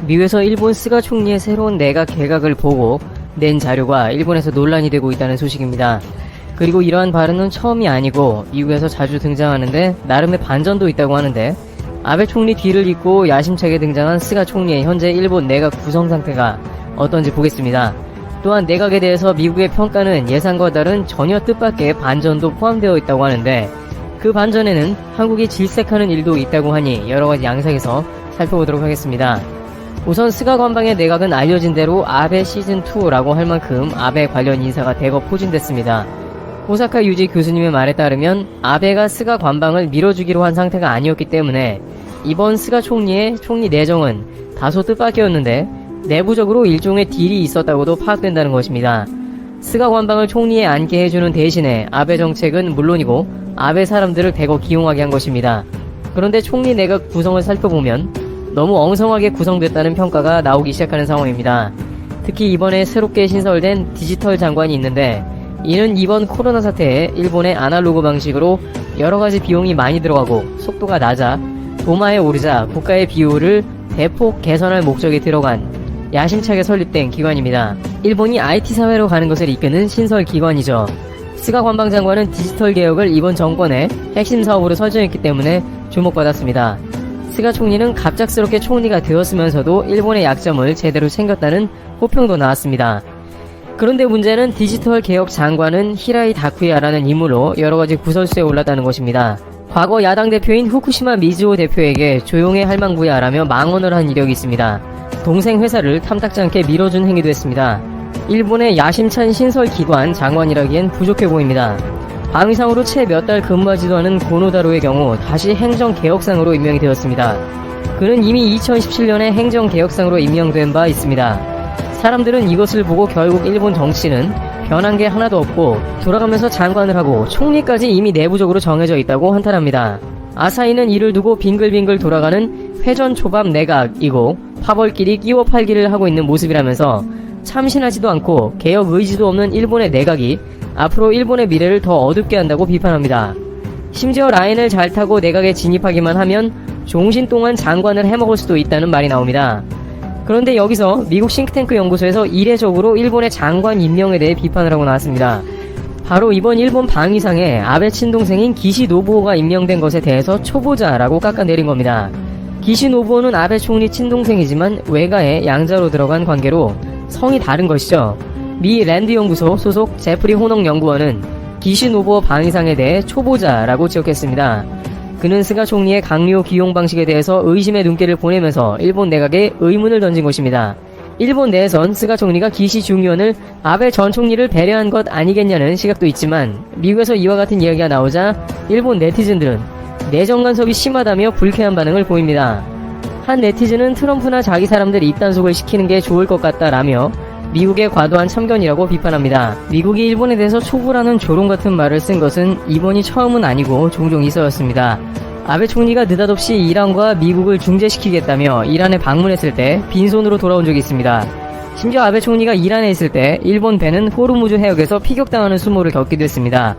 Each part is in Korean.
미국에서 일본 스가 총리의 새로운 내각 개각을 보고 낸 자료가 일본에서 논란이 되고 있다는 소식입니다. 그리고 이러한 발언은 처음이 아니고 미국에서 자주 등장하는데 나름의 반전도 있다고 하는데, 아베 총리 뒤를 잇고 야심차게 등장한 스가 총리의 현재 일본 내각 구성 상태가 어떤지 보겠습니다. 또한 내각에 대해서 미국의 평가는 예상과 다른 전혀 뜻밖의 반전도 포함되어 있다고 하는데, 그 반전에는 한국이 질색하는 일도 있다고 하니 여러가지 양상에서 살펴보도록 하겠습니다. 우선 스가 관방의 내각은 알려진 대로 아베 시즌2라고 할 만큼 아베 관련 인사가 대거 포진됐습니다. 호사카 유지 교수님의 말에 따르면 아베가 스가 관방을 밀어주기로 한 상태가 아니었기 때문에 이번 스가 총리의 총리 내정은 다소 뜻밖이었는데 내부적으로 일종의 딜이 있었다고도 파악된다는 것입니다. 스가 관방을 총리에 앉게 해주는 대신에 아베 정책은 물론이고 아베 사람들을 대거 기용하게 한 것입니다. 그런데 총리 내각 구성을 살펴보면 너무 엉성하게 구성됐다는 평가가 나오기 시작하는 상황입니다. 특히 이번에 새롭게 신설된 디지털 장관이 있는데, 이는 이번 코로나 사태에 일본의 아날로그 방식으로 여러가지 비용이 많이 들어가고 속도가 낮아 도마에 오르자 국가의 비율을 대폭 개선할 목적이 들어간 야심차게 설립된 기관입니다. 일본이 IT 사회로 가는 것을 이끄는 신설 기관이죠. 스가 관방 장관은 디지털 개혁을 이번 정권의 핵심 사업으로 설정했기 때문에 주목받았습니다. 스가 총리는 갑작스럽게 총리가 되었으면서도 일본의 약점을 제대로 챙겼다는 호평도 나왔습니다. 그런데 문제는 디지털 개혁 장관은 히라이 다쿠야라는 인물로 여러가지 구설수에 올랐다는 것입니다. 과거 야당 대표인 후쿠시마 미즈오 대표에게 조용해 할망구야라며 망언을 한 이력이 있습니다. 동생 회사를 탐탁지 않게 밀어준 행위도 했습니다. 일본의 야심찬 신설기관 장관이라기엔 부족해 보입니다. 방위상으로 채 몇 달 근무하지도 않은 고노다로의 경우 다시 행정개혁상으로 임명이 되었습니다. 그는 이미 2017년에 행정개혁상으로 임명된 바 있습니다. 사람들은 이것을 보고 결국 일본 정치는 변한 게 하나도 없고 돌아가면서 장관을 하고 총리까지 이미 내부적으로 정해져 있다고 한탄합니다. 아사히는 이를 두고 빙글빙글 돌아가는 회전초밥 내각이고 파벌끼리 끼워 팔기를 하고 있는 모습이라면서 참신하지도 않고 개혁 의지도 없는 일본의 내각이 앞으로 일본의 미래를 더 어둡게 한다고 비판합니다. 심지어 라인을 잘 타고 내각에 진입하기만 하면 종신 동안 장관을 해먹을 수도 있다는 말이 나옵니다. 그런데 여기서 미국 싱크탱크 연구소에서 이례적으로 일본의 장관 임명에 대해 비판을 하고 나왔습니다. 바로 이번 일본 방위상에 아베 친동생인 기시 노부오가 임명된 것에 대해서 초보자라고 깎아내린 겁니다. 기시 노부오는 아베 총리 친동생이지만 외가에 양자로 들어간 관계로 성이 다른 것이죠. 미 랜드 연구소 소속 제프리 호농 연구원은 기시 노부오 방위상에 대해 초보자라고 지적했습니다. 그는 스가 총리의 강요 기용 방식에 대해서 의심의 눈길을 보내면서 일본 내각에 의문을 던진 것입니다. 일본 내에선 스가 총리가 기시 중의원을 아베 전 총리를 배려한 것 아니겠냐는 시각도 있지만, 미국에서 이와 같은 이야기가 나오자 일본 네티즌들은 내정 간섭이 심하다며 불쾌한 반응을 보입니다. 한 네티즌은 트럼프나 자기 사람들 입단속을 시키는 게 좋을 것 같다라며 미국의 과도한 참견이라고 비판합니다. 미국이 일본에 대해서 초보라는 조롱 같은 말을 쓴 것은 이번이 처음은 아니고 종종 있어왔습니다. 아베 총리가 느닷없이 이란과 미국을 중재시키겠다며 이란에 방문했을 때 빈손으로 돌아온 적이 있습니다. 심지어 아베 총리가 이란에 있을 때 일본 배는 호르무즈 해역에서 피격당하는 수모를 겪기도 했습니다.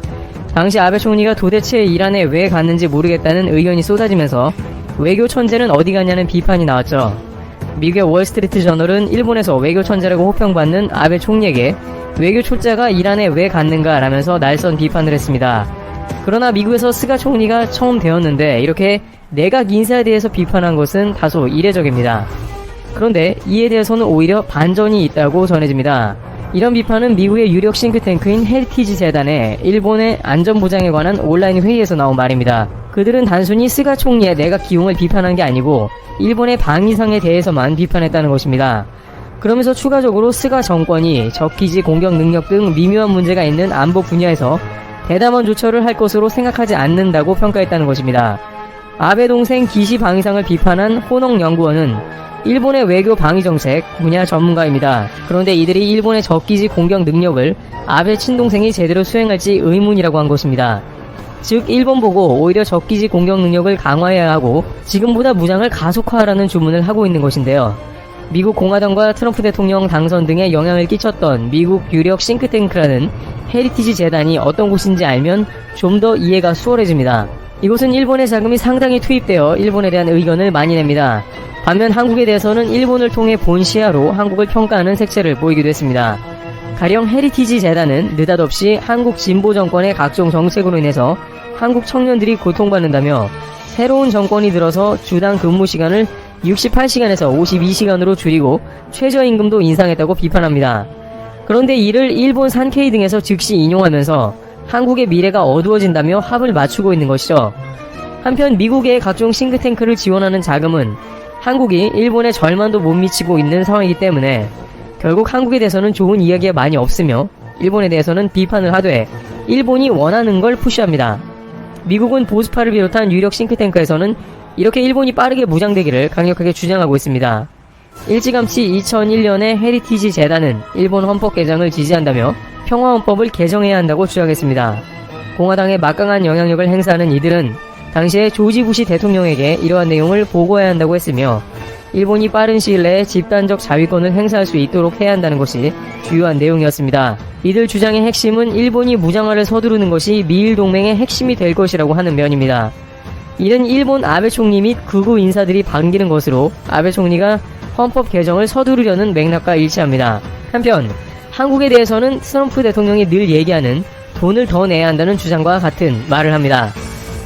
당시 아베 총리가 도대체 이란에 왜 갔는지 모르겠다는 의견이 쏟아지면서 외교 천재는 어디 갔냐는 비판이 나왔죠. 미국의 월스트리트 저널은 일본에서 외교 천재라고 호평받는 아베 총리에게 외교 초짜가 이란에 왜 갔는가 라면서 날선 비판을 했습니다. 그러나 미국에서 스가 총리가 처음 되었는데 이렇게 내각 인사에 대해서 비판한 것은 다소 이례적입니다. 그런데 이에 대해서는 오히려 반전이 있다고 전해집니다. 이런 비판은 미국의 유력 싱크탱크인 헤리티지 재단의 일본의 안전보장에 관한 온라인 회의에서 나온 말입니다. 그들은 단순히 스가 총리의 내각 기용을 비판한 게 아니고 일본의 방위상에 대해서만 비판했다는 것입니다. 그러면서 추가적으로 스가 정권이 적기지 공격 능력 등 미묘한 문제가 있는 안보 분야에서 대담한 조처를 할 것으로 생각하지 않는다고 평가했다는 것입니다. 아베 동생 기시 방위상을 비판한 호농 연구원은 일본의 외교 방위정책 분야 전문가입니다. 그런데 이들이 일본의 적기지 공격 능력을 아베 친동생이 제대로 수행할지 의문이라고 한 것입니다. 즉 일본 보고 오히려 적기지 공격 능력을 강화해야 하고 지금보다 무장을 가속화하라는 주문을 하고 있는 것인데요. 미국 공화당과 트럼프 대통령 당선 등에 영향을 끼쳤던 미국 유력 싱크탱크라는 헤리티지 재단이 어떤 곳인지 알면 좀 더 이해가 수월해집니다. 이곳은 일본의 자금이 상당히 투입되어 일본에 대한 의견을 많이 냅니다. 반면 한국에 대해서는 일본을 통해 본 시야로 한국을 평가하는 색채를 보이기도 했습니다. 가령 헤리티지 재단은 느닷없이 한국 진보 정권의 각종 정책으로 인해서 한국 청년들이 고통받는다며 새로운 정권이 들어서 주당 근무 시간을 68시간에서 52시간으로 줄이고 최저임금도 인상했다고 비판합니다. 그런데 이를 일본 산케이 등에서 즉시 인용하면서 한국의 미래가 어두워진다며 합을 맞추고 있는 것이죠. 한편 미국의 각종 싱크탱크를 지원하는 자금은 한국이 일본에 절반도 못 미치고 있는 상황이기 때문에 결국 한국에 대해서는 좋은 이야기가 많이 없으며 일본에 대해서는 비판을 하되 일본이 원하는 걸 푸시합니다. 미국은 보스파를 비롯한 유력 싱크탱크에서는 이렇게 일본이 빠르게 무장되기를 강력하게 주장하고 있습니다. 일찌감치 2001년에 헤리티지 재단은 일본 헌법 개정을 지지한다며 평화헌법을 개정해야 한다고 주장했습니다. 공화당의 막강한 영향력을 행사하는 이들은 당시에 조지 부시 대통령에게 이러한 내용을 보고해야 한다고 했으며 일본이 빠른 시일 내에 집단적 자위권을 행사할 수 있도록 해야 한다는 것이 주요한 내용이었습니다. 이들 주장의 핵심은 일본이 무장화를 서두르는 것이 미일 동맹의 핵심이 될 것이라고 하는 면입니다. 이는 일본 아베 총리 및 극우 인사들이 반기는 것으로 아베 총리가 헌법 개정을 서두르려는 맥락과 일치합니다. 한편 한국에 대해서는 트럼프 대통령이 늘 얘기하는 돈을 더 내야 한다는 주장과 같은 말을 합니다.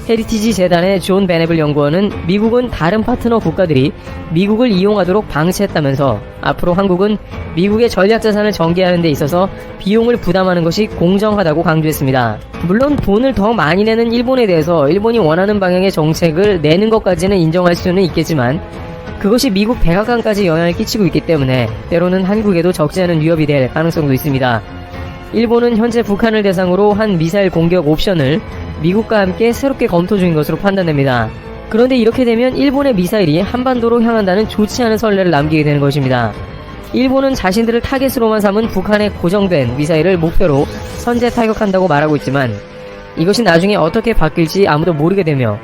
헤리티지 재단의 존 베네블 연구원은 미국은 다른 파트너 국가들이 미국을 이용하도록 방치했다면서 앞으로 한국은 미국의 전략자산을 전개하는 데 있어서 비용을 부담하는 것이 공정하다고 강조했습니다. 물론 돈을 더 많이 내는 일본에 대해서 일본이 원하는 방향의 정책을 내는 것까지는 인정할 수는 있겠지만 그것이 미국 백악관까지 영향을 끼치고 있기 때문에 때로는 한국에도 적지 않은 위협이 될 가능성도 있습니다. 일본은 현재 북한을 대상으로 한 미사일 공격 옵션을 미국과 함께 새롭게 검토 중인 것으로 판단됩니다. 그런데 이렇게 되면 일본의 미사일이 한반도로 향한다는 좋지 않은 선례를 남기게 되는 것입니다. 일본은 자신들을 타겟으로만 삼은 북한의 고정된 미사일을 목표로 선제 타격한다고 말하고 있지만 이것이 나중에 어떻게 바뀔지 아무도 모르게 되며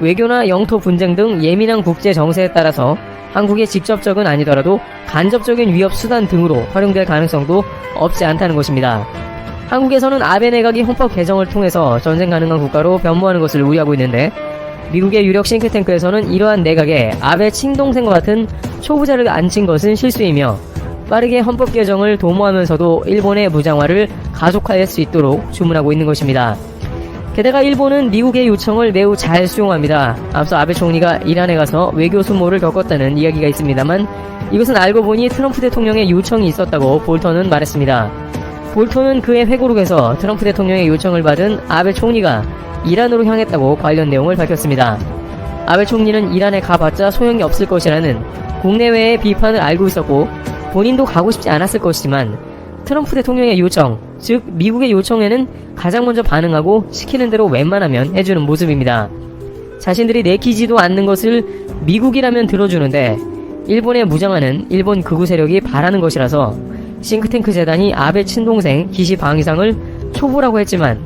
외교나 영토 분쟁 등 예민한 국제 정세에 따라서 한국의 직접적은 아니더라도 간접적인 위협 수단 등으로 활용될 가능성도 없지 않다는 것입니다. 한국에서는 아베 내각이 헌법 개정을 통해서 전쟁 가능한 국가로 변모하는 것을 우려하고 있는데 미국의 유력 싱크탱크에서는 이러한 내각에 아베 친동생과 같은 초부자를 앉힌 것은 실수이며 빠르게 헌법 개정을 도모하면서도 일본의 무장화를 가속화할 수 있도록 주문하고 있는 것입니다. 게다가 일본은 미국의 요청을 매우 잘 수용합니다. 앞서 아베 총리가 이란에 가서 외교 수모를 겪었다는 이야기가 있습니다만 이것은 알고 보니 트럼프 대통령의 요청이 있었다고 볼턴은 말했습니다. 볼턴은 그의 회고록에서 트럼프 대통령의 요청을 받은 아베 총리가 이란으로 향했다고 관련 내용을 밝혔습니다. 아베 총리는 이란에 가봤자 소용이 없을 것이라는 국내외의 비판을 알고 있었고 본인도 가고 싶지 않았을 것이지만 트럼프 대통령의 요청, 즉 미국의 요청에는 가장 먼저 반응하고 시키는 대로 웬만하면 해주는 모습입니다. 자신들이 내키지도 않는 것을 미국이라면 들어주는데 일본의 무장화는 일본 극우 세력이 바라는 것이라서 싱크탱크 재단이 아베 친동생 기시 방위상을 초보라고 했지만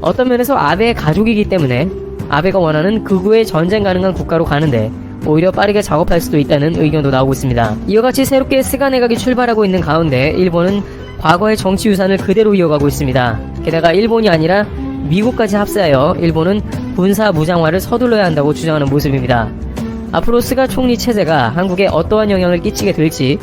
어떤 면에서 아베의 가족이기 때문에 아베가 원하는 극우의 전쟁 가능한 국가로 가는데 오히려 빠르게 작업할 수도 있다는 의견도 나오고 있습니다. 이와 같이 새롭게 스가 내각이 출발하고 있는 가운데 일본은 과거의 정치 유산을 그대로 이어가고 있습니다. 게다가 일본이 아니라 미국까지 합세하여 일본은 군사 무장화를 서둘러야 한다고 주장하는 모습입니다. 앞으로 스가 총리 체제가 한국에 어떠한 영향을 끼치게 될지